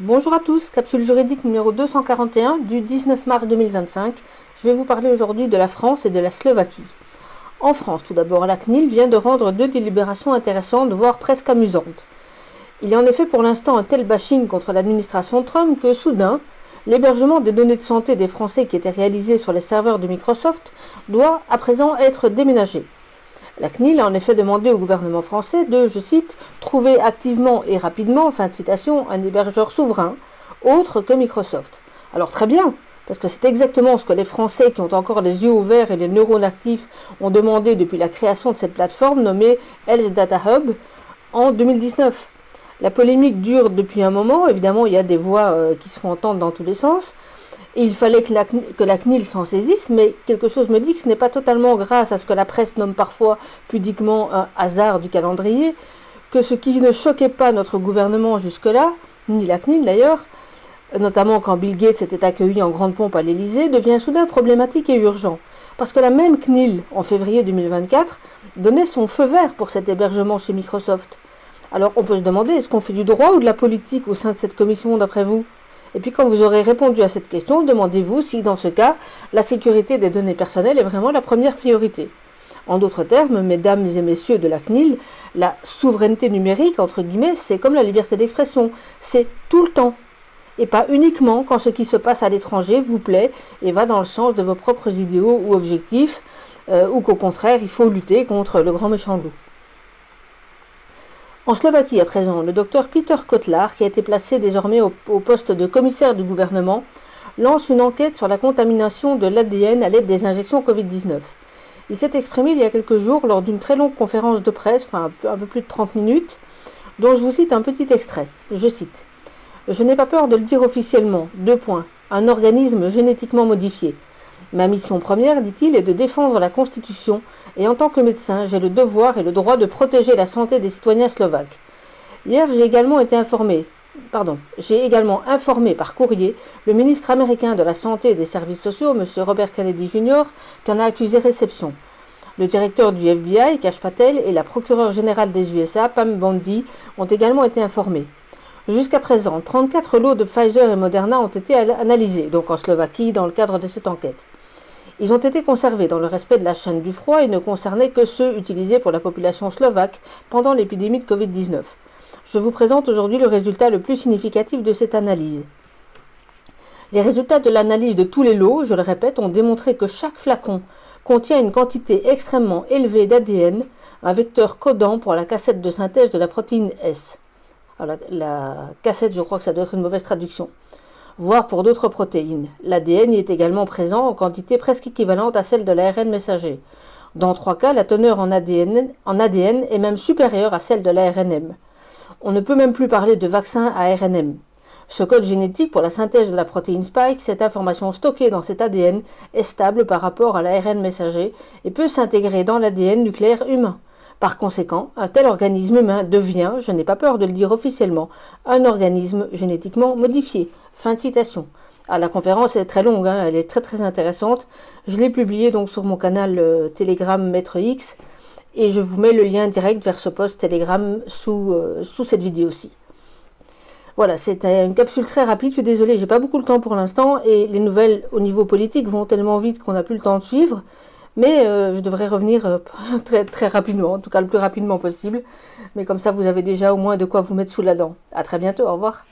Bonjour à tous, capsule juridique numéro 241 du 19 mars 2025. Je vais vous parler aujourd'hui de la France et de la Slovaquie. En France, tout d'abord, la CNIL vient de rendre deux délibérations intéressantes, voire presque amusantes. Il y a en effet pour l'instant un tel bashing contre l'administration Trump que soudain, l'hébergement des données de santé des Français qui étaient réalisé sur les serveurs de Microsoft doit à présent être déménagé. La CNIL a en effet demandé au gouvernement français de, je cite, « trouver activement et rapidement, fin de citation, un hébergeur souverain, autre que Microsoft ». Alors très bien, parce que c'est exactement ce que les Français qui ont encore les yeux ouverts et les neurones actifs ont demandé depuis la création de cette plateforme nommée Health Data Hub en 2019. La polémique dure depuis un moment, évidemment il y a des voix qui se font entendre dans tous les sens, et il fallait que la CNIL s'en saisisse, mais quelque chose me dit que ce n'est pas totalement grâce à ce que la presse nomme parfois pudiquement un hasard du calendrier, que ce qui ne choquait pas notre gouvernement jusque-là, ni la CNIL d'ailleurs, notamment quand Bill Gates était accueilli en grande pompe à l'Élysée, devient soudain problématique et urgent. Parce que la même CNIL, en février 2024, donnait son feu vert pour cet hébergement chez Microsoft. Alors on peut se demander, est-ce qu'on fait du droit ou de la politique au sein de cette commission d'après vous ? Et puis quand vous aurez répondu à cette question, demandez-vous si dans ce cas, la sécurité des données personnelles est vraiment la première priorité. En d'autres termes, mesdames et messieurs de la CNIL, la souveraineté numérique, entre guillemets, c'est comme la liberté d'expression, c'est tout le temps. Et pas uniquement quand ce qui se passe à l'étranger vous plaît et va dans le sens de vos propres idéaux ou objectifs, ou qu'au contraire, il faut lutter contre le grand méchant loup. En Slovaquie, à présent, le docteur Peter Kotlar, qui a été placé désormais au poste de commissaire du gouvernement, lance une enquête sur la contamination de l'ADN à l'aide des injections Covid-19. Il s'est exprimé il y a quelques jours lors d'une très longue conférence de presse, un peu plus de 30 minutes, dont je vous cite un petit extrait. Je cite « Je n'ai pas peur de le dire officiellement. Un organisme génétiquement modifié. Ma mission première, dit-il, est de défendre la Constitution et en tant que médecin, j'ai le devoir et le droit de protéger la santé des citoyens slovaques. Hier, j'ai également informé par courrier le ministre américain de la Santé et des Services sociaux, M. Robert Kennedy Jr., qui en a accusé réception. Le directeur du FBI, Kash Patel, et la procureure générale des USA, Pam Bondi, ont également été informés. Jusqu'à présent, 34 lots de Pfizer et Moderna ont été analysés, donc en Slovaquie, dans le cadre de cette enquête. Ils ont été conservés dans le respect de la chaîne du froid et ne concernaient que ceux utilisés pour la population slovaque pendant l'épidémie de Covid-19. Je vous présente aujourd'hui le résultat le plus significatif de cette analyse. Les résultats de l'analyse de tous les lots, je le répète, ont démontré que chaque flacon contient une quantité extrêmement élevée d'ADN, un vecteur codant pour la cassette de synthèse de la protéine S. Alors, la cassette, je crois que ça doit être une mauvaise traduction. Voire pour d'autres protéines. L'ADN y est également présent en quantité presque équivalente à celle de l'ARN messager. Dans 3 cas, la teneur en ADN est même supérieure à celle de l'ARNM. On ne peut même plus parler de vaccin à ARNM. Ce code génétique pour la synthèse de la protéine Spike, cette information stockée dans cet ADN, est stable par rapport à l'ARN messager et peut s'intégrer dans l'ADN nucléaire humain. Par conséquent, un tel organisme humain devient, je n'ai pas peur de le dire officiellement, un organisme génétiquement modifié. Fin de citation. Ah, la conférence est très longue, elle est très très intéressante. Je l'ai publiée donc sur mon canal Telegram Maître X et je vous mets le lien direct vers ce post Telegram sous cette vidéo-ci. Voilà, c'était une capsule très rapide, je suis désolée, j'ai pas beaucoup de temps pour l'instant et les nouvelles au niveau politique vont tellement vite qu'on n'a plus le temps de suivre. Mais je devrais revenir très, très rapidement, en tout cas le plus rapidement possible. Mais comme ça, vous avez déjà au moins de quoi vous mettre sous la dent. À très bientôt, au revoir.